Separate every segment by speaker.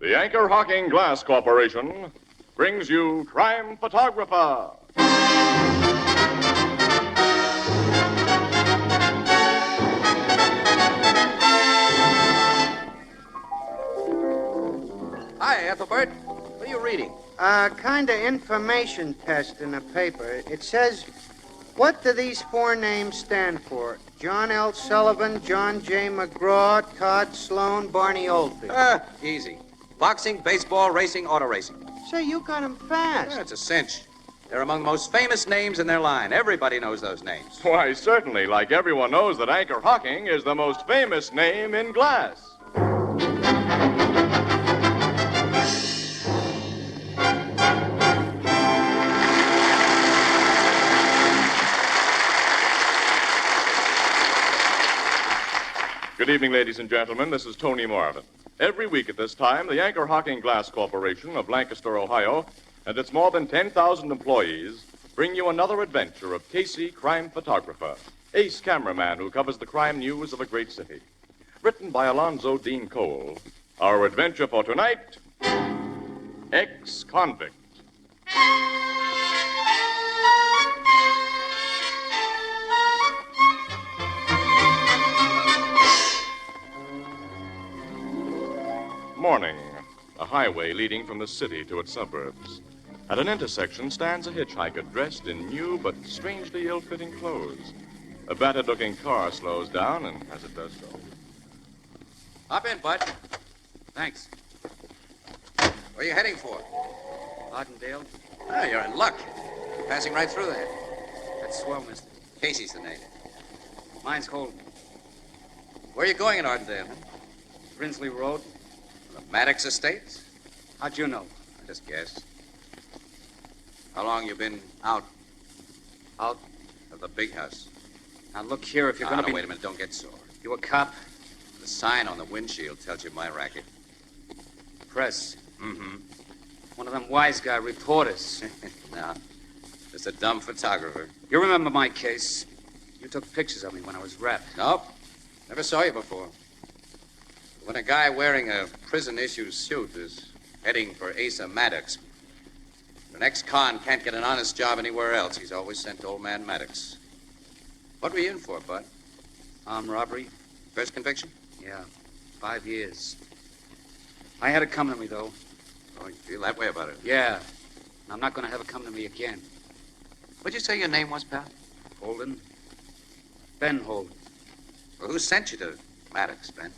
Speaker 1: The Anchor Hocking Glass Corporation brings you Crime Photographer.
Speaker 2: Hi, Ethelbert. What are you reading?
Speaker 3: Kind of information test in a paper. It says, what do these four names stand for? John L. Sullivan, John J. McGraw, Todd Sloan, Barney Oldfield.
Speaker 2: Easy. Boxing, baseball, racing, auto racing.
Speaker 3: Say, you got 'em fast.
Speaker 2: Yeah, it's a cinch. They're among the most famous names in their line. Everybody knows those names.
Speaker 1: Why, certainly, like everyone knows that Anchor Hocking is the most famous name in glass. Good evening, ladies and gentlemen. This is Tony Marvin. Every week at this time, the Anchor Hocking Glass Corporation of Lancaster, Ohio, and its more than 10,000 employees bring you another adventure of Casey, crime photographer, ace cameraman who covers the crime news of a great city. Written by Alonzo Dean Cole, our adventure for tonight, Ex-Convict. Morning. A highway leading from the city to its suburbs. At an intersection stands a hitchhiker dressed in new but strangely ill-fitting clothes. A battered-looking car slows down, and as it does so...
Speaker 2: Hop in, Bud. Thanks. Where are you heading for?
Speaker 4: Artendale?
Speaker 2: Oh, you're in luck. You're passing right through there.
Speaker 4: That's swell, mister.
Speaker 2: Casey's the name.
Speaker 4: Mine's Holden.
Speaker 2: Where are you going in Ardendale?
Speaker 4: Brinsley Road.
Speaker 2: The Maddox Estates?
Speaker 4: How'd you know?
Speaker 2: I just guessed. How long you been out
Speaker 4: Out?
Speaker 2: of the big house?
Speaker 4: Now look here, if you're gonna be...
Speaker 2: Wait a minute, don't get sore.
Speaker 4: You a cop?
Speaker 2: The sign on the windshield tells you my racket.
Speaker 4: Press.
Speaker 2: Mm-hmm.
Speaker 4: One of them wise guy reporters.
Speaker 2: No, just a dumb photographer.
Speaker 4: You remember my case? You took pictures of me when I was wrapped.
Speaker 2: Nope, never saw you before. When a guy wearing a prison-issue suit is heading for Asa Maddox, the next con can't get an honest job anywhere else. He's always sent to old man Maddox. What were you in for, Bud?
Speaker 4: Armed robbery?
Speaker 2: First conviction?
Speaker 4: Yeah, 5 years. I had it come to me, though.
Speaker 2: Oh, you feel that way about it?
Speaker 4: Yeah. And I'm not gonna have it come to me again.
Speaker 2: What'd you say your name was, pal?
Speaker 4: Holden? Ben Holden.
Speaker 2: Well, who sent you to Maddox, Ben?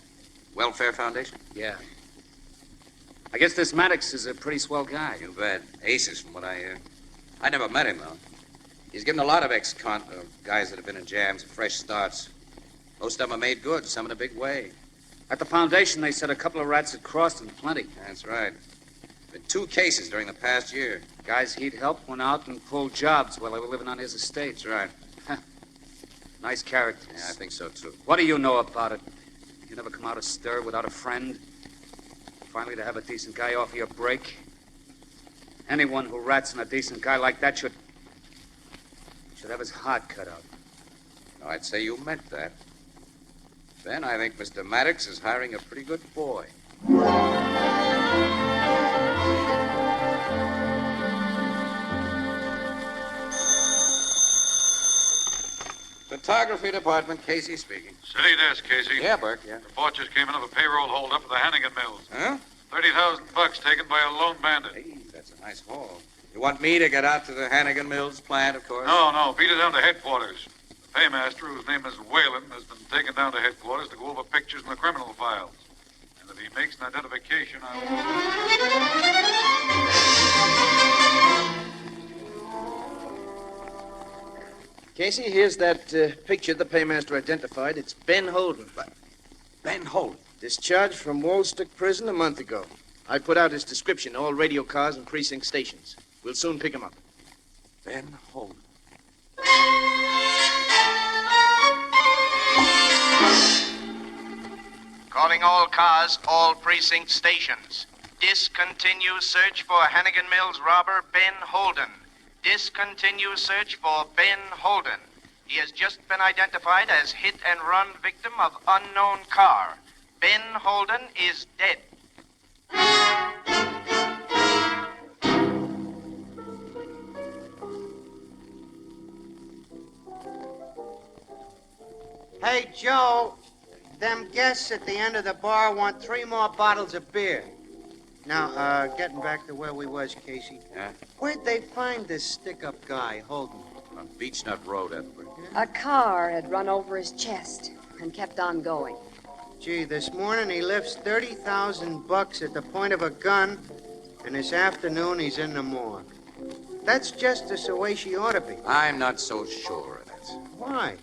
Speaker 2: Welfare Foundation?
Speaker 4: Yeah. I guess this Maddox is a pretty swell guy.
Speaker 2: You bet. Aces, from what I hear. I never met him, though. He's given a lot of guys that have been in jams fresh starts. Most of them are made good, some in a big way.
Speaker 4: At the foundation, they said a couple of rats had crossed and plenty.
Speaker 2: That's right. Been 2 cases during the past year.
Speaker 4: Guys he'd helped went out and pulled jobs while they were living on his estate.
Speaker 2: That's right.
Speaker 4: Nice characters.
Speaker 2: Yeah, I think so, too.
Speaker 4: What do you know about it? You never come out of stir without a friend? Finally, to have a decent guy offer you a break? Anyone who rats on a decent guy like that should have his heart cut out.
Speaker 2: No, I'd say you meant that. Ben, I think Mr. Maddox is hiring a pretty good boy. Photography department, Casey speaking.
Speaker 5: City desk, Casey.
Speaker 2: Yeah, Burke, yeah.
Speaker 5: Report just came in of a payroll holdup at the Hannigan Mills.
Speaker 2: Huh?
Speaker 5: $30,000 taken by a lone bandit.
Speaker 2: Hey, that's a nice haul. You want me to get out to the Hannigan Mills plant, of course?
Speaker 5: No, beat it down to headquarters. The paymaster, whose name is Whalen, has been taken down to headquarters to go over pictures in the criminal files. And if he makes an identification,
Speaker 6: Casey, here's that picture the paymaster identified. It's Ben Holden.
Speaker 2: Ben Holden.
Speaker 6: Discharged from Woolstick Prison a month ago. I put out his description, all radio cars and precinct stations. We'll soon pick him up.
Speaker 2: Ben Holden.
Speaker 7: Calling all cars, all precinct stations. Discontinue search for Hannigan Mills robber Ben Holden. Discontinue search for Ben Holden. He has just been identified as hit-and-run victim of unknown car. Ben Holden is dead.
Speaker 3: Hey, Joe, them guests at the end of the bar want 3 more bottles of beer. Now, getting back to where we was, Casey.
Speaker 2: Yeah?
Speaker 3: Where'd they find this stick-up guy, Holden?
Speaker 2: On Beechnut Road, Edward.
Speaker 8: A car had run over his chest and kept on going.
Speaker 3: Gee, this morning he lifts $30,000 at the point of a gun, and this afternoon he's in the morgue. That's justice the way she ought to be.
Speaker 2: I'm not so sure of that.
Speaker 3: Why?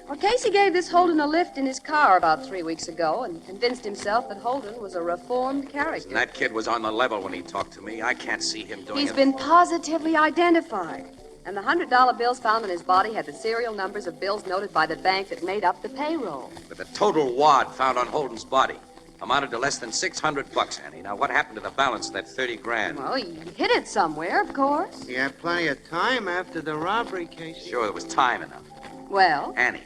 Speaker 8: Well, Casey gave this Holden a lift in his car about 3 weeks ago and convinced himself that Holden was a reformed character.
Speaker 2: And that kid was on the level when he talked to me. I can't see him doing
Speaker 8: He's
Speaker 2: it.
Speaker 8: been positively identified. And the $100 bills found in his body had the serial numbers of bills noted by the bank that made up the payroll.
Speaker 2: But the total wad found on Holden's body amounted to less than $600, Annie. Now, what happened to the balance of that 30 grand?
Speaker 8: Well, he hid it somewhere, of course.
Speaker 3: He had plenty of time after the robbery, Casey.
Speaker 2: Sure, there was time enough.
Speaker 8: Well,
Speaker 2: Annie,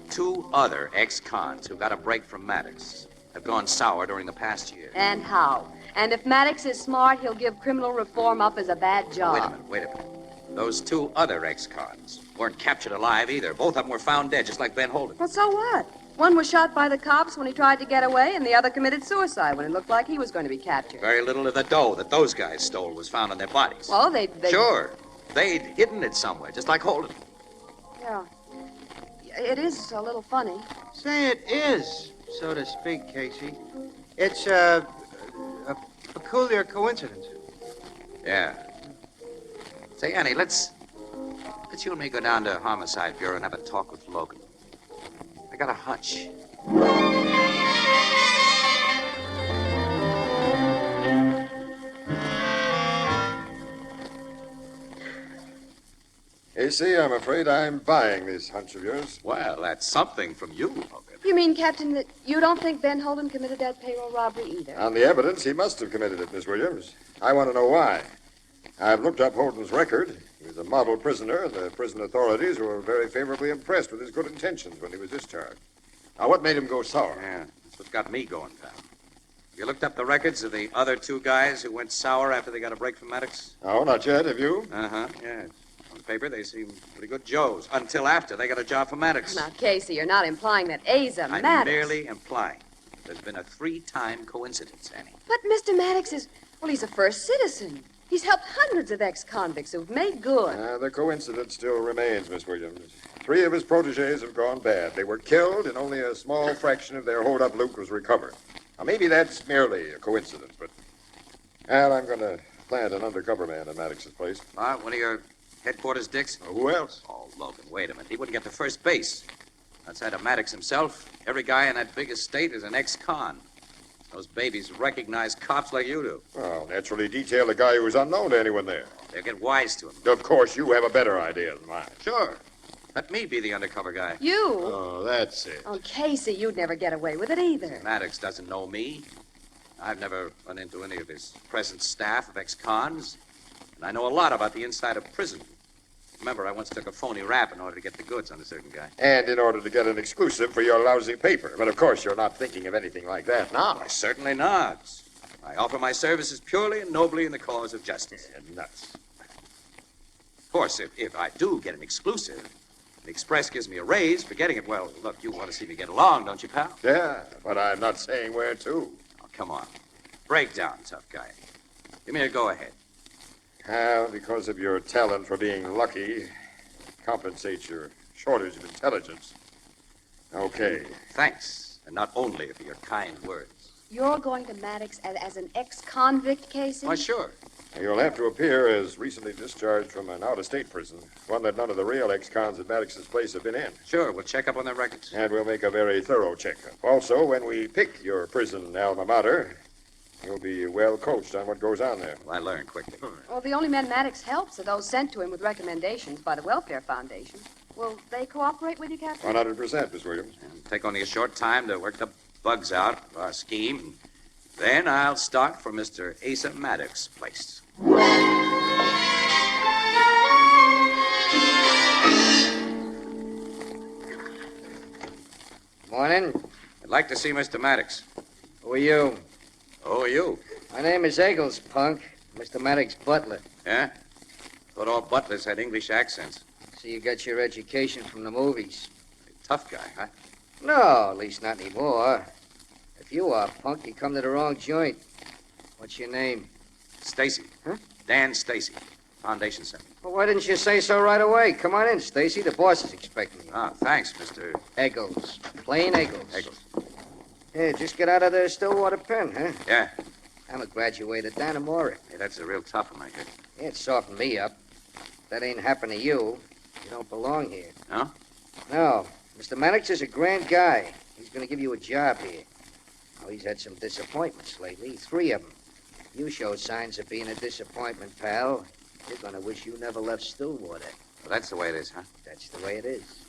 Speaker 2: 2 other ex-cons who got a break from Maddox have gone sour during the past year.
Speaker 8: and how? And if Maddox is smart, he'll give criminal reform up as a bad job.
Speaker 2: Wait a minute. Those 2 other ex-cons weren't captured alive either. Both of them were found dead, just like Ben Holden.
Speaker 8: Well, so what? One was shot by the cops when he tried to get away, and the other committed suicide when it looked like he was going to be captured.
Speaker 2: Very little of the dough that those guys stole was found on their bodies.
Speaker 8: Well, they...
Speaker 2: Sure. They'd hidden it somewhere, just like Holden.
Speaker 8: Yeah. It is a little funny.
Speaker 3: Say it is, so to speak, Casey. It's a peculiar coincidence.
Speaker 2: Yeah. Say, Annie, let's you and me go down to Homicide Bureau and have a talk with Logan. I got a hunch.
Speaker 9: Casey, I'm afraid I'm buying this hunch of yours.
Speaker 2: Well, that's something from you, Logan.
Speaker 8: You mean, Captain, that you don't think Ben Holden committed that payroll robbery either?
Speaker 9: On the evidence, he must have committed it, Miss Williams. I want to know why. I've looked up Holden's record. He was a model prisoner, and the prison authorities were very favorably impressed with his good intentions when he was discharged. Now, what made him go sour?
Speaker 2: Yeah, that's what got me going, pal. You looked up the records of the other 2 guys who went sour after they got a break from Maddox?
Speaker 9: No, not yet. Have you?
Speaker 2: Uh-huh, yeah. On paper, they seem pretty good Joes, until after they got a job for Maddox.
Speaker 8: Now, Casey, you're not implying that Asa
Speaker 2: I'm
Speaker 8: Maddox...
Speaker 2: merely implying there's been a 3-time coincidence, Annie.
Speaker 8: But Mr. Maddox is... Well, he's a first citizen. He's helped hundreds of ex-convicts who've made good.
Speaker 9: The coincidence still remains, Miss Williams. 3 of his protégés have gone bad. They were killed, and only a small fraction of their hold-up loot was recovered. Now, maybe that's merely a coincidence, but... Well, I'm going to plant an undercover man in Maddox's place.
Speaker 2: One of your headquarters dicks?
Speaker 9: Who else?
Speaker 2: Oh, Logan, wait a minute. He wouldn't get to first base. Outside of Maddox himself, every guy in that big estate is an ex-con. Those babies recognize cops like you do.
Speaker 9: Well, naturally detail a guy who was unknown to anyone there.
Speaker 2: They'll get wise to him.
Speaker 9: Of course, you have a better idea than mine.
Speaker 2: Sure. Let me be the undercover guy.
Speaker 8: You?
Speaker 9: Oh, that's it.
Speaker 8: Oh, Casey, you'd never get away with it either.
Speaker 2: Maddox doesn't know me. I've never run into any of his present staff of ex-cons. And I know a lot about the inside of prison. Remember, I once took a phony rap in order to get the goods on a certain guy.
Speaker 9: And in order to get an exclusive for your lousy paper. But of course, you're not thinking of anything like that now.
Speaker 2: Why, certainly not. I offer my services purely and nobly in the cause of justice.
Speaker 9: Nuts.
Speaker 2: Of course, if I do get an exclusive, the Express gives me a raise for getting it. Well, look, you want to see me get along, don't you, pal?
Speaker 9: Yeah, but I'm not saying where to.
Speaker 2: Oh, come on. Break down, tough guy. Give me a go-ahead.
Speaker 9: Because of your talent for being lucky, compensates your shortage of intelligence. Okay.
Speaker 2: Thanks, and not only for your kind words.
Speaker 8: You're going to Maddox as an ex-convict, Casey?
Speaker 2: Why, sure.
Speaker 9: You'll have to appear as recently discharged from an out-of-state prison, one that none of the real ex-cons at Maddox's place have been in.
Speaker 2: Sure, we'll check up on their records.
Speaker 9: And we'll make a very thorough checkup. Also, when we pick your prison alma mater, you'll be well coached on what goes on there.
Speaker 2: Well, I learn quickly.
Speaker 8: Well, the only men Maddox helps are those sent to him with recommendations by the Welfare Foundation. Will they cooperate with you, Captain?
Speaker 9: 100%, Miss Williams.
Speaker 2: It'll take only a short time to work the bugs out of our scheme. Then I'll start for Mr. Asa Maddox's place.
Speaker 10: Morning.
Speaker 2: I'd like to see Mr. Maddox.
Speaker 10: Who are you?
Speaker 2: Who are you?
Speaker 10: My name is Eggles, punk. Mr. Maddox Butler.
Speaker 2: Yeah? Thought all butlers had English accents.
Speaker 10: So you got your education from the movies.
Speaker 2: Tough guy, huh?
Speaker 10: No, at least not anymore. If you are, punk, you come to the wrong joint. What's your name?
Speaker 2: Stacy.
Speaker 10: Huh?
Speaker 2: Dan Stacy. Foundation Center.
Speaker 10: Well, why didn't you say so right away? Come on in, Stacy. The boss is expecting you.
Speaker 2: Ah, thanks, Mr.
Speaker 10: Eggles. Plain Eggles.
Speaker 2: Eggles.
Speaker 10: Yeah, just get out of the Stillwater pen, huh?
Speaker 2: Yeah.
Speaker 10: I'm a graduated Danamora.
Speaker 2: Hey, that's a real tough one, I guess.
Speaker 10: Yeah, it softened me up. If that ain't happened to you, you don't belong here.
Speaker 2: No?
Speaker 10: No. Mr. Maddox is a grand guy. He's going to give you a job here. Oh, he's had some disappointments lately, 3 of them. You show signs of being a disappointment, pal. You're going to wish you never left Stillwater.
Speaker 2: Well, that's the way it is, huh?
Speaker 10: That's the way it is.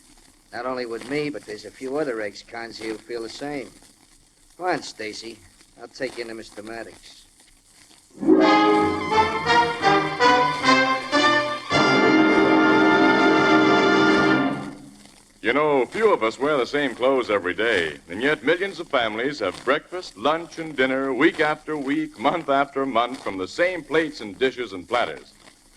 Speaker 10: Not only with me, but there's a few other ex-cons here who feel the same. Come on, Stacy. I'll take you into Mr. Maddox.
Speaker 1: You know, few of us wear the same clothes every day, and yet millions of families have breakfast, lunch, and dinner week after week, month after month from the same plates and dishes and platters.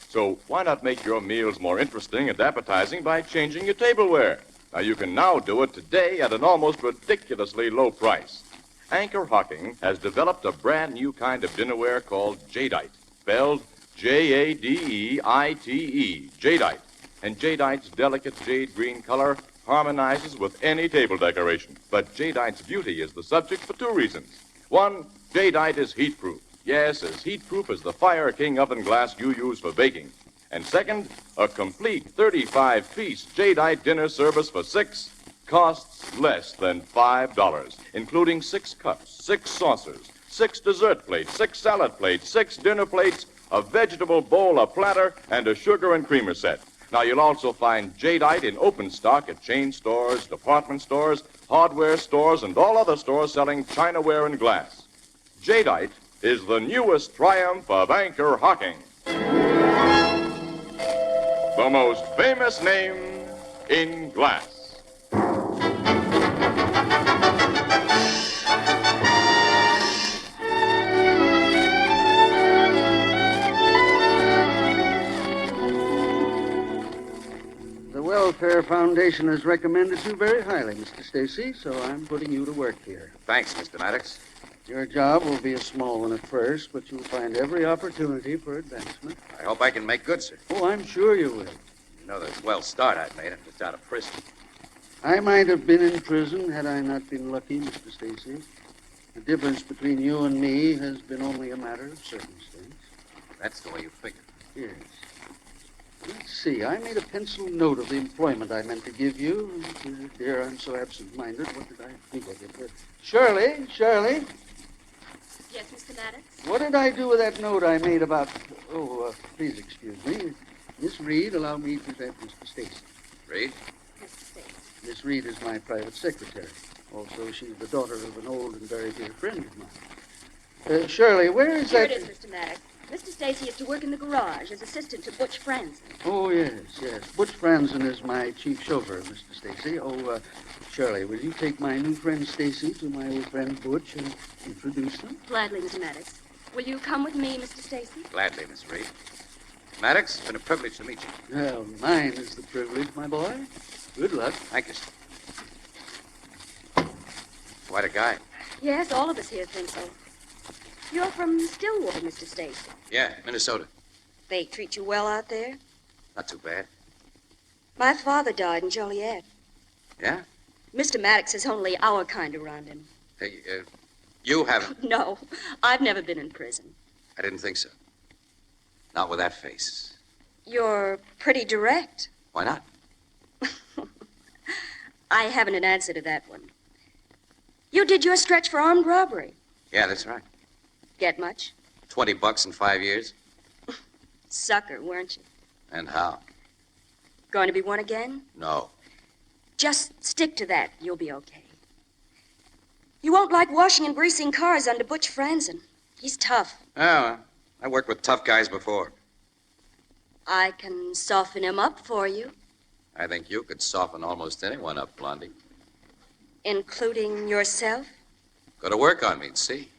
Speaker 1: So why not make your meals more interesting and appetizing by changing your tableware? Now, you can now do it today at an almost ridiculously low price. Anchor Hocking has developed a brand new kind of dinnerware called Jadeite, spelled Jadeite, Jadeite. And Jadeite's delicate jade green color harmonizes with any table decoration. But Jadeite's beauty is the subject for 2 reasons. One, Jadeite is heat-proof. Yes, as heat-proof as the Fire King oven glass you use for baking. And second, a complete 35-piece Jadeite dinner service for 6 costs less than $5, including 6 cups, 6 saucers, 6 dessert plates, 6 salad plates, 6 dinner plates, a vegetable bowl, a platter, and a sugar and creamer set. Now, you'll also find Jadeite in open stock at chain stores, department stores, hardware stores, and all other stores selling chinaware and glass. Jadeite is the newest triumph of Anchor Hocking. The most famous name in glass.
Speaker 11: The Welfare Foundation has recommended you very highly, Mr. Stacy, so I'm putting you to work here.
Speaker 2: Thanks, Mr. Maddox.
Speaker 11: Your job will be a small one at first, but you'll find every opportunity for advancement.
Speaker 2: I hope I can make good, sir.
Speaker 11: Oh, I'm sure you will.
Speaker 2: You know the swell start I've made. I'm just out of prison.
Speaker 11: I might have been in prison had I not been lucky, Mr. Stacy. The difference between you and me has been only a matter of circumstance.
Speaker 2: That's the way you figure.
Speaker 11: Yes. Let's see. I made a pencil note of the employment I meant to give you. Dear, I'm so absent-minded. What did I think of it? Shirley.
Speaker 8: Yes, Mr. Maddox?
Speaker 11: What did I do with that note I made about... please excuse me. Miss Reed, allow me to present Mr. Stacy.
Speaker 2: Reed?
Speaker 8: Mr. Stacy.
Speaker 11: Miss Reed is my private secretary. Also, she's the daughter of an old and very dear friend of mine. Shirley, where is
Speaker 8: Here
Speaker 11: that...
Speaker 8: it is, Mr. Maddox. Mr. Stacy is to work in the garage as assistant to Butch Franzen.
Speaker 11: Oh, yes. Butch Franzen is my chief chauffeur, Mr. Stacy. Shirley, will you take my new friend Stacy to my old friend Butch and introduce them?
Speaker 8: Gladly, Mr. Maddox. Will you come with me, Mr. Stacy?
Speaker 2: Gladly, Miss Reed. Maddox, it's been a privilege to meet you.
Speaker 11: Well, mine is the privilege, my boy. Good luck.
Speaker 2: Thank you, sir. Quite a guy.
Speaker 8: Yes, all of us here think so. You're from Stillwater, Mr. Stacy.
Speaker 2: Yeah, Minnesota.
Speaker 8: They treat you well out there?
Speaker 2: Not too bad.
Speaker 8: My father died in Joliet.
Speaker 2: Yeah?
Speaker 8: Mr. Maddox is only our kind around him.
Speaker 2: Hey, you haven't...
Speaker 8: No, I've never been in prison.
Speaker 2: I didn't think so. Not with that face.
Speaker 8: You're pretty direct.
Speaker 2: Why not?
Speaker 8: I haven't an answer to that one. You did your stretch for armed robbery.
Speaker 2: Yeah, that's right.
Speaker 8: Get much?
Speaker 2: $20 in 5 years.
Speaker 8: Sucker, weren't you?
Speaker 2: And how?
Speaker 8: Going to be one again?
Speaker 2: No.
Speaker 8: Just stick to that. You'll be okay. You won't like washing and greasing cars under Butch Franzen. He's tough.
Speaker 2: Oh, well, I worked with tough guys before.
Speaker 8: I can soften him up for you.
Speaker 2: I think you could soften almost anyone up, Blondie.
Speaker 8: Including yourself?
Speaker 2: Go to work on me and see.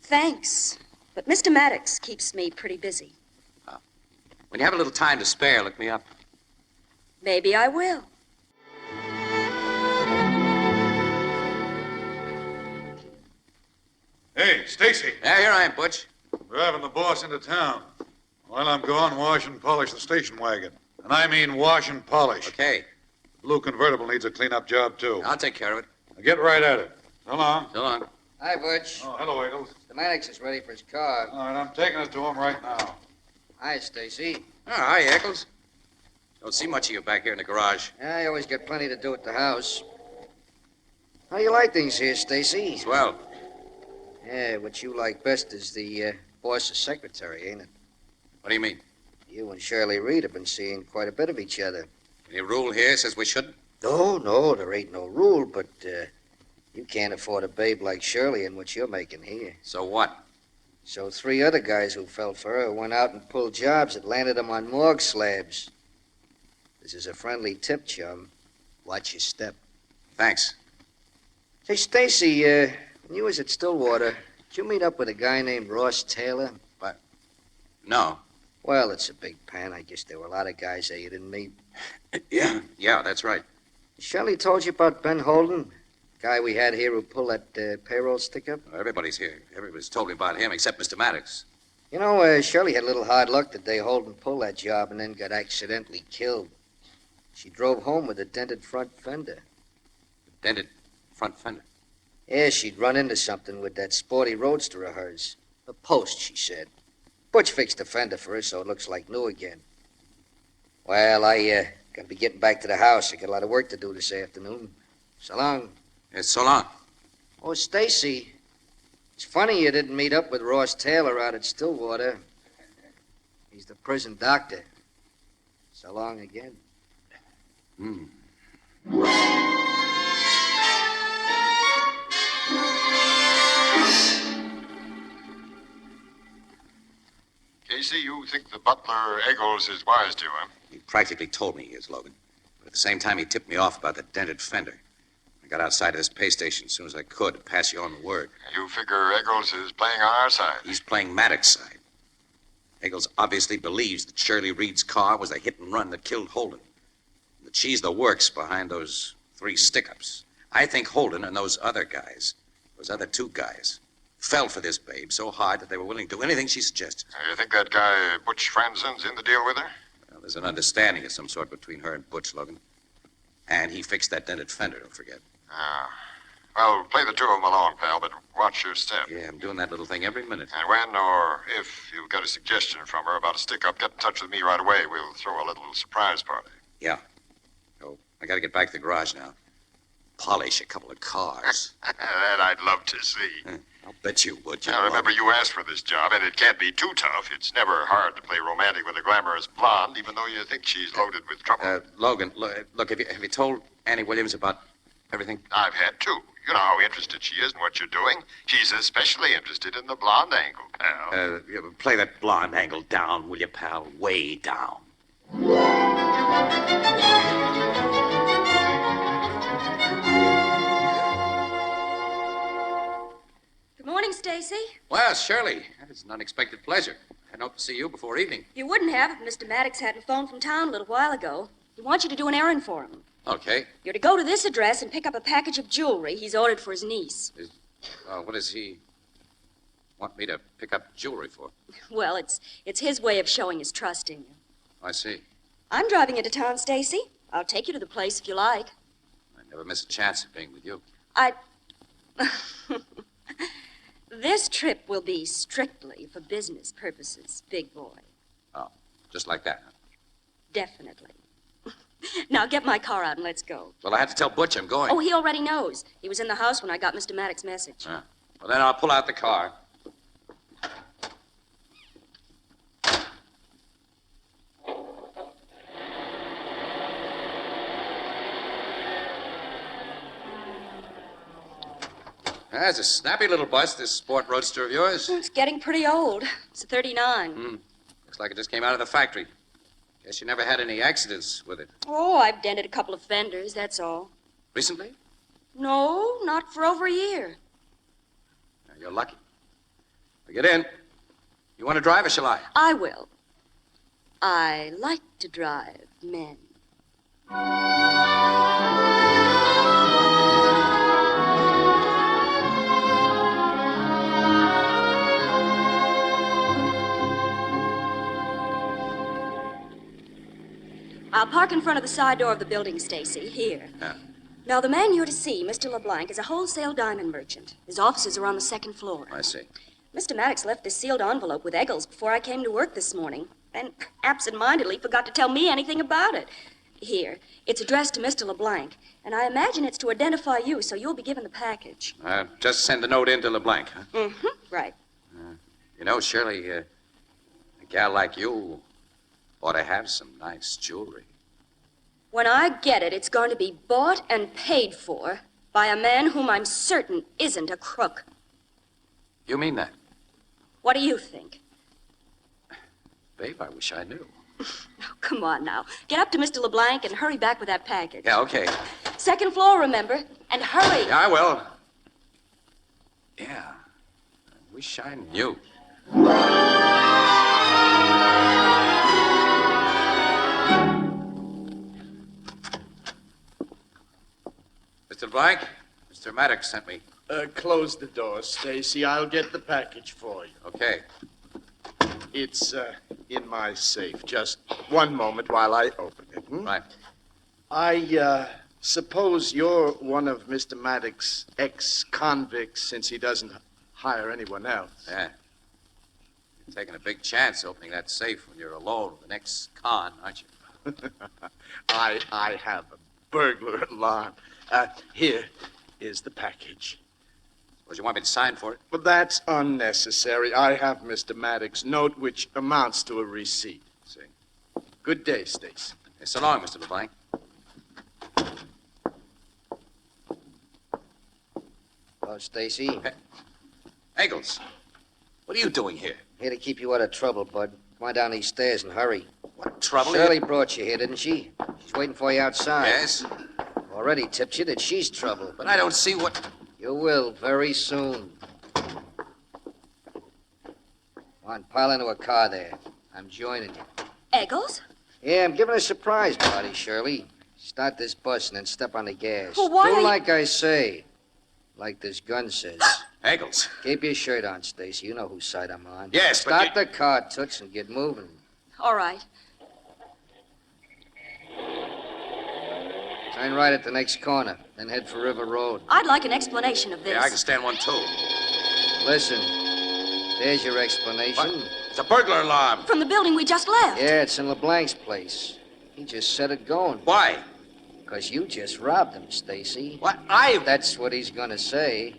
Speaker 8: Thanks. But Mr. Maddox keeps me pretty busy.
Speaker 2: When you have a little time to spare, look me up.
Speaker 8: Maybe I will.
Speaker 5: Hey, Stacy.
Speaker 2: Yeah, here I am, Butch.
Speaker 5: Driving the boss into town. While I'm gone, wash and polish the station wagon. And I mean wash and polish.
Speaker 2: Okay.
Speaker 5: Blue convertible needs a clean-up job, too.
Speaker 2: I'll take care of it.
Speaker 5: Now get right at it. So long.
Speaker 2: So long.
Speaker 10: Hi, Butch.
Speaker 5: Oh, hello, Eagles.
Speaker 10: The Mannix is ready for his car.
Speaker 5: All right, I'm taking it to him right now.
Speaker 10: Hi, Stacy.
Speaker 2: Oh, hi, Eccles. Don't see much of you back here in the garage.
Speaker 10: Yeah, I always get plenty to do at the house. How you like things here, Stacy?
Speaker 2: Swell.
Speaker 10: Yeah, what you like best is the boss's secretary, ain't it?
Speaker 2: What do you mean?
Speaker 10: You and Shirley Reed have been seeing quite a bit of each other.
Speaker 2: Any rule here says we shouldn't?
Speaker 10: No, there ain't no rule, but you can't afford a babe like Shirley in what you're making here.
Speaker 2: So what?
Speaker 10: So 3 other guys who fell for her went out and pulled jobs that landed them on morgue slabs. This is a friendly tip, chum. Watch your step.
Speaker 2: Thanks.
Speaker 10: Say, Stacy, when you was at Stillwater, did you meet up with a guy named Ross Taylor?
Speaker 2: No.
Speaker 10: Well, it's a big pen. I guess there were a lot of guys there you didn't meet.
Speaker 2: Yeah, that's right.
Speaker 10: Shirley told you about Ben Holden? Guy we had here who pulled that payroll stick-up?
Speaker 2: Well, everybody's here. Everybody's told me about him except Mr. Maddox.
Speaker 10: You know, Shirley had a little hard luck the day Holden pulled that job and then got accidentally killed. She drove home with a dented front fender.
Speaker 2: Dented front fender.
Speaker 10: Yeah, she'd run into something with that sporty roadster of hers. A post, she said. Butch fixed the fender for her so it looks like new again. Well, I gotta be getting back to the house. I got a lot of work to do this afternoon. So long.
Speaker 2: Yes, so long.
Speaker 10: Oh, Stacy, it's funny you didn't meet up with Ross Taylor out at Stillwater. He's the prison doctor. So long again.
Speaker 9: Casey, you think the butler Eggles is wise to him?
Speaker 2: He practically told me he is, Logan. But at the same time, he tipped me off about the dented fender. I got outside of this pay station as soon as I could to pass you on the word.
Speaker 9: You figure Eggles is playing on our side?
Speaker 2: He's playing Maddox's side. Eggles obviously believes that Shirley Reed's car was a hit and run that killed Holden. That she's the works behind those 3 stick-ups. I think Holden and those other guys, those other 2 guys, fell for this babe so hard that they were willing to do anything she suggested.
Speaker 9: You think that guy Butch Franzen's in the deal with her?
Speaker 2: Well, there's an understanding of some sort between her and Butch, Logan. And he fixed that dented fender, don't forget.
Speaker 9: Ah. Well, play the 2 of them alone, pal, but watch your step.
Speaker 2: Yeah, I'm doing that little thing every minute.
Speaker 9: And when or if you've got a suggestion from her about a stick-up, get in touch with me right away. We'll throw a little surprise party.
Speaker 2: Yeah. Oh, I gotta get back to the garage now. Polish a couple of cars.
Speaker 9: That I'd love to see.
Speaker 2: I'll bet you would.
Speaker 9: Now, remember, you asked for this job, and it can't be too tough. It's never hard to play romantic with a glamorous blonde, even though you think she's loaded with trouble.
Speaker 2: Logan, look, have you told Annie Williams about everything?
Speaker 9: I've had 2. You know how interested she is in what you're doing. She's especially interested in the blonde angle, pal.
Speaker 2: Play that blonde angle down, will you, pal? Way down.
Speaker 8: Good morning, Stacy.
Speaker 2: Well, Shirley, that is an unexpected pleasure. I hope to see you before evening.
Speaker 8: You wouldn't have if Mr. Maddox hadn't phoned from town a little while ago. He wants you to do an errand for him.
Speaker 2: Okay.
Speaker 8: You're to go to this address and pick up a package of jewelry he's ordered for his niece.
Speaker 2: What does he want me to pick up jewelry for?
Speaker 8: Well, it's his way of showing his trust in you.
Speaker 2: I see.
Speaker 8: I'm driving into town, Stacy. I'll take you to the place if you like.
Speaker 2: I never miss a chance of being with you.
Speaker 8: This trip will be strictly for business purposes, big boy.
Speaker 2: Oh, just like that, huh?
Speaker 8: Definitely. Now get my car out and let's go.
Speaker 2: Well, I had to tell Butch I'm going.
Speaker 8: Oh, he already knows. He was in the house when I got Mr. Maddox's message.
Speaker 2: Well, then I'll pull out the car. That's a snappy little bus, this sport roadster of yours.
Speaker 8: It's getting pretty old. It's a 39.
Speaker 2: Looks like it just came out of the factory. Guess you never had any accidents with it.
Speaker 8: Oh, I've dented a couple of fenders, that's all.
Speaker 2: Recently?
Speaker 8: No, not for over a year.
Speaker 2: Now, you're lucky. Now, get in. You want to drive or shall I?
Speaker 8: I will. I like to drive men.
Speaker 12: I'll park in front of the side door of the building, Stacy. Here.
Speaker 2: Yeah.
Speaker 12: Now, the man you're to see, Mr. LeBlanc, is a wholesale diamond merchant. His offices are on the second floor.
Speaker 2: I see.
Speaker 12: Mr. Maddox left this sealed envelope with Eggles before I came to work this morning, and absent-mindedly forgot to tell me anything about it. Here. It's addressed to Mr. LeBlanc, and I imagine it's to identify you, so you'll be given the package.
Speaker 2: Just send the note in to LeBlanc, huh?
Speaker 12: Mm-hmm. Right.
Speaker 2: You know, Shirley, a gal like you ought to have some nice jewelry.
Speaker 12: When I get it, it's going to be bought and paid for by a man whom I'm certain isn't a crook.
Speaker 2: You mean that?
Speaker 12: What do you think?
Speaker 2: Babe, I wish I knew.
Speaker 12: Oh, come on now. Get up to Mr. LeBlanc and hurry back with that package.
Speaker 2: Yeah, okay.
Speaker 12: Second floor, remember? And hurry.
Speaker 2: Yeah, I will. Yeah. I wish I knew. Mr. Blank, Mr. Maddox sent me.
Speaker 6: Close the door, Stacy. I'll get the package for you.
Speaker 2: Okay.
Speaker 6: It's in my safe. Just one moment while I open it.
Speaker 2: Right.
Speaker 6: I suppose you're one of Mr. Maddox's ex-convicts, since he doesn't hire anyone else.
Speaker 2: Yeah. You're taking a big chance opening that safe when you're alone with an ex-con, aren't you?
Speaker 6: I have a burglar alarm. Here is the package.
Speaker 2: Would you want me to sign for it?
Speaker 6: But that's unnecessary. I have Mr. Maddox's note, which amounts to a receipt.
Speaker 2: See.
Speaker 6: Good day, Stacy.
Speaker 2: Hey, so long, Mr. LeBlanc.
Speaker 10: Hello, Stacy.
Speaker 2: Hey, Eggles, what are you doing here?
Speaker 10: Here to keep you out of trouble, bud. Come on down these stairs and hurry.
Speaker 2: What trouble?
Speaker 10: Shirley brought you here, didn't she? She's waiting for you outside.
Speaker 2: Yes,
Speaker 10: Already tipped you that she's trouble.
Speaker 2: but I don't see what...
Speaker 10: You will very soon. Come on, pile into a car there. I'm joining you.
Speaker 12: Eggles?
Speaker 10: Yeah, I'm giving a surprise party, Shirley. Start this bus and then step on the gas.
Speaker 12: Well, why
Speaker 10: Do
Speaker 12: are you-
Speaker 10: like I say. Like this gun says.
Speaker 2: Eggles.
Speaker 10: Keep your shirt on, Stacy. You know whose side I'm on.
Speaker 2: Yes, but
Speaker 10: Start the car, Toots, and get moving.
Speaker 12: All right.
Speaker 10: Turn right at the next corner, then head for River Road.
Speaker 12: I'd like an explanation of this.
Speaker 2: Yeah, I can stand one, too.
Speaker 10: Listen, there's your explanation.
Speaker 2: What? It's a burglar alarm.
Speaker 12: From the building we just left.
Speaker 10: Yeah, it's in LeBlanc's place. He just set it going.
Speaker 2: Why?
Speaker 10: Because you just robbed him, Stacy.
Speaker 2: What?
Speaker 10: That's what he's gonna say.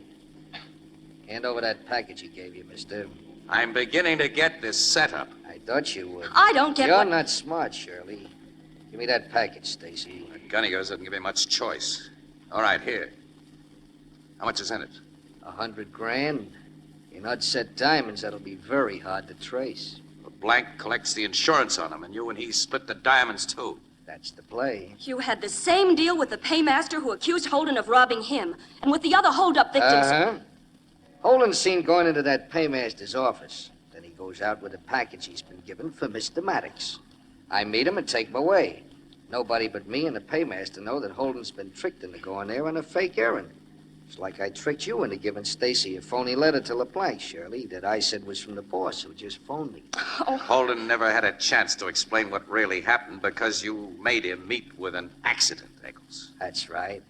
Speaker 10: Hand over that package he gave you, mister.
Speaker 2: I'm beginning to get this setup.
Speaker 10: I thought you would.
Speaker 12: I don't get
Speaker 10: You're
Speaker 12: what...
Speaker 10: not smart, Shirley. Give me that package, Stacy.
Speaker 2: That gun of yours doesn't give me much choice. All right, here. How much is in it?
Speaker 10: 100 grand. In unset diamonds, that'll be very hard to trace.
Speaker 2: Blank collects the insurance on them, and you and he split the diamonds, too.
Speaker 10: That's the play.
Speaker 12: You had the same deal with the paymaster who accused Holden of robbing him, and with the other hold-up victims.
Speaker 10: Uh-huh. Holden's seen going into that paymaster's office. Then he goes out with a package he's been given for Mr. Maddox. I meet him and take him away. Nobody but me and the paymaster know that Holden's been tricked into going there on a fake errand. It's like I tricked you into giving Stacy a phony letter to LeBlanc, Shirley, that I said was from the boss who just phoned me.
Speaker 12: Oh,
Speaker 2: Holden never had a chance to explain what really happened because you made him meet with an accident, Eggles.
Speaker 10: That's right.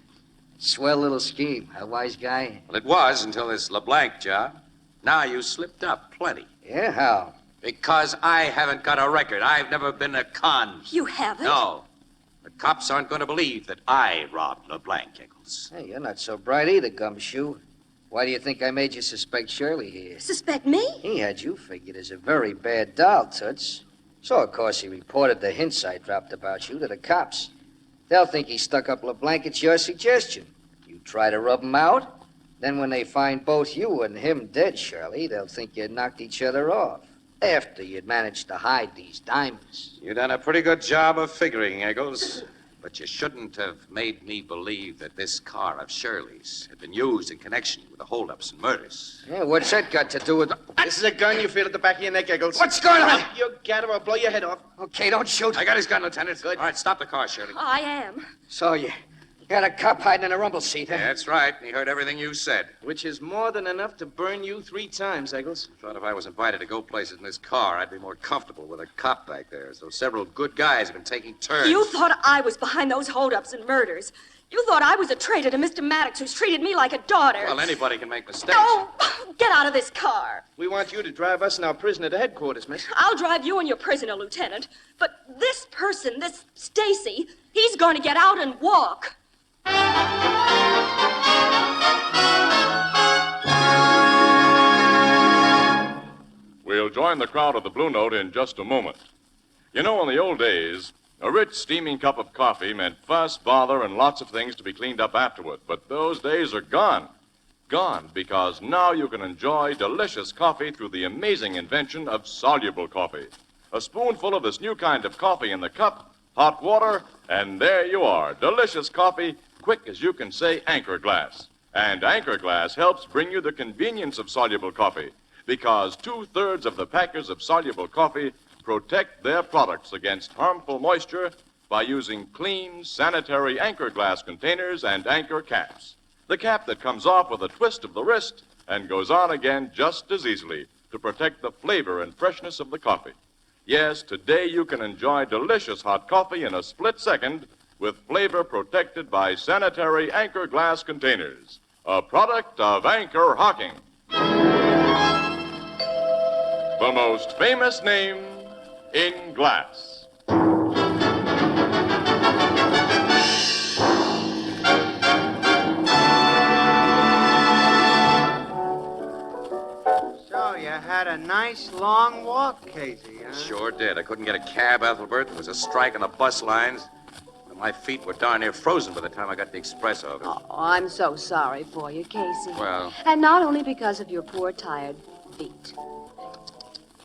Speaker 10: Swell little scheme, huh, wise guy?
Speaker 2: Well, it was until this LeBlanc job. Now you slipped up plenty.
Speaker 10: Yeah, how?
Speaker 2: Because I haven't got a record. I've never been a con.
Speaker 12: you haven't?
Speaker 2: No. The cops aren't going to believe that I robbed LeBlanc, Eggles.
Speaker 10: Hey, you're not so bright either, Gumshoe. Why do you think I made you suspect Shirley here?
Speaker 12: Suspect me?
Speaker 10: He had you figured as a very bad doll, Toots. So, of course, he reported the hints I dropped about you to the cops. They'll think he stuck up LeBlanc at your suggestion. You try to rub him out. Then when they find both you and him dead, Shirley, they'll think you knocked each other off. After you'd managed to hide these diamonds.
Speaker 2: You done a pretty good job of figuring, Eggles. But you shouldn't have made me believe that this car of Shirley's had been used in connection with the holdups and murders.
Speaker 10: Yeah, what's that got to do with...
Speaker 6: This is a gun you feel at the back of your neck, Eggles.
Speaker 10: What's going on?
Speaker 6: You gather or I'll blow your head off.
Speaker 10: Okay, don't shoot.
Speaker 2: I got his gun, Lieutenant.
Speaker 6: Good.
Speaker 2: All right, stop the car, Shirley.
Speaker 12: I am.
Speaker 10: So you Got a cop hiding in a rumble seat, huh?
Speaker 2: That's right. He heard everything you said.
Speaker 6: Which is more than enough to burn you 3 times, Eggles.
Speaker 2: Thought if I was invited to go places in this car, I'd be more comfortable with a cop back there. So several good guys have been taking turns.
Speaker 12: You thought I was behind those holdups and murders. You thought I was a traitor to Mr. Maddox, who's treated me like a daughter.
Speaker 2: Well, anybody can make mistakes.
Speaker 12: No! Get out of this car.
Speaker 6: We want you to drive us and our prisoner to headquarters, miss.
Speaker 12: I'll drive you and your prisoner, Lieutenant. But this person, this Stacy, he's going to get out and walk.
Speaker 1: We'll join the crowd at the Blue Note in just a moment. You know, in the old days, a rich, steaming cup of coffee meant fuss, bother, and lots of things to be cleaned up afterward. But those days are gone. Gone, because now you can enjoy delicious coffee through the amazing invention of soluble coffee. A spoonful of this new kind of coffee in the cup, hot water, and there you are. Delicious coffee, quick as you can say Anchor Glass. And Anchor Glass helps bring you the convenience of soluble coffee, because 2/3 of the packers of soluble coffee protect their products against harmful moisture by using clean, sanitary Anchor Glass containers and Anchor caps. The cap that comes off with a twist of the wrist and goes on again just as easily to protect the flavor and freshness of the coffee. Yes, today you can enjoy delicious hot coffee in a split second with flavor protected by sanitary Anchor Glass containers, a product of Anchor Hocking. The most famous name in glass.
Speaker 3: So you had a nice long walk, Casey, huh?
Speaker 2: Sure did. I couldn't get a cab, Ethelbert. There was a strike on the bus lines. And my feet were darn near frozen by the time I got to the express office.
Speaker 8: Oh, I'm so sorry for you, Casey.
Speaker 2: Well,
Speaker 8: And not only because of your poor, tired feet.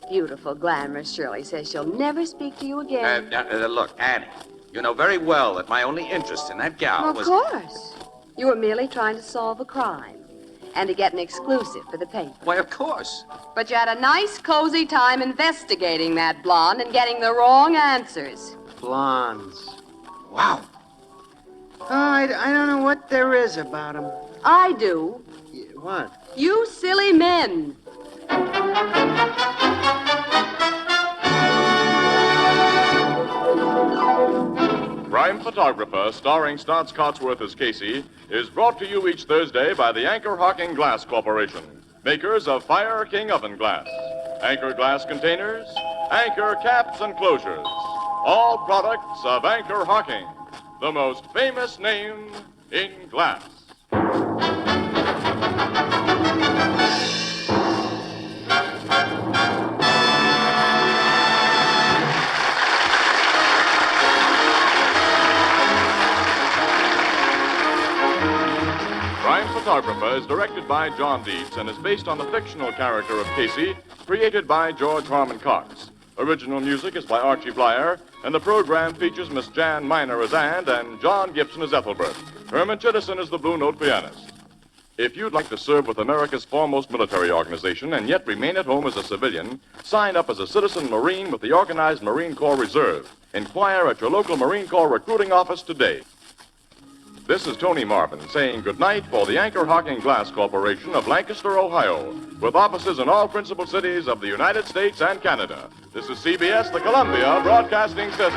Speaker 8: Beautiful, glamorous Shirley says she'll never speak to you again.
Speaker 2: Look, Annie, you know very well that my only interest in that gal
Speaker 8: Of
Speaker 2: was...
Speaker 8: course. You were merely trying to solve a crime and to get an exclusive for the paper.
Speaker 2: Why, of course.
Speaker 8: But you had a nice, cozy time investigating that blonde and getting the wrong answers.
Speaker 3: Blondes.
Speaker 2: Wow.
Speaker 3: Oh, I don't know what there is about them.
Speaker 8: I do.
Speaker 3: What?
Speaker 8: You silly men.
Speaker 1: Crime Photographer, starring Stotts Cotsworth as Casey, is brought to you each Thursday by the Anchor Hocking Glass Corporation, makers of Fire King Oven Glass, Anchor Glass Containers, Anchor Caps and Closures, all products of Anchor Hocking, the most famous name in glass. Crime Photographer is directed by John Dietz and is based on the fictional character of Casey, created by George Harmon Cox. Original music is by Archie Blyer, and the program features Miss Jan Miner as Ann and John Gibson as Ethelbert. Herman Chittison is the Blue Note pianist. If you'd like to serve with America's foremost military organization and yet remain at home as a civilian, sign up as a citizen Marine with the Organized Marine Corps Reserve. Inquire at your local Marine Corps recruiting office today. This is Tony Marvin saying goodnight for the Anchor Hocking Glass Corporation of Lancaster, Ohio, with offices in all principal cities of the United States and Canada. This is CBS, the Columbia Broadcasting System.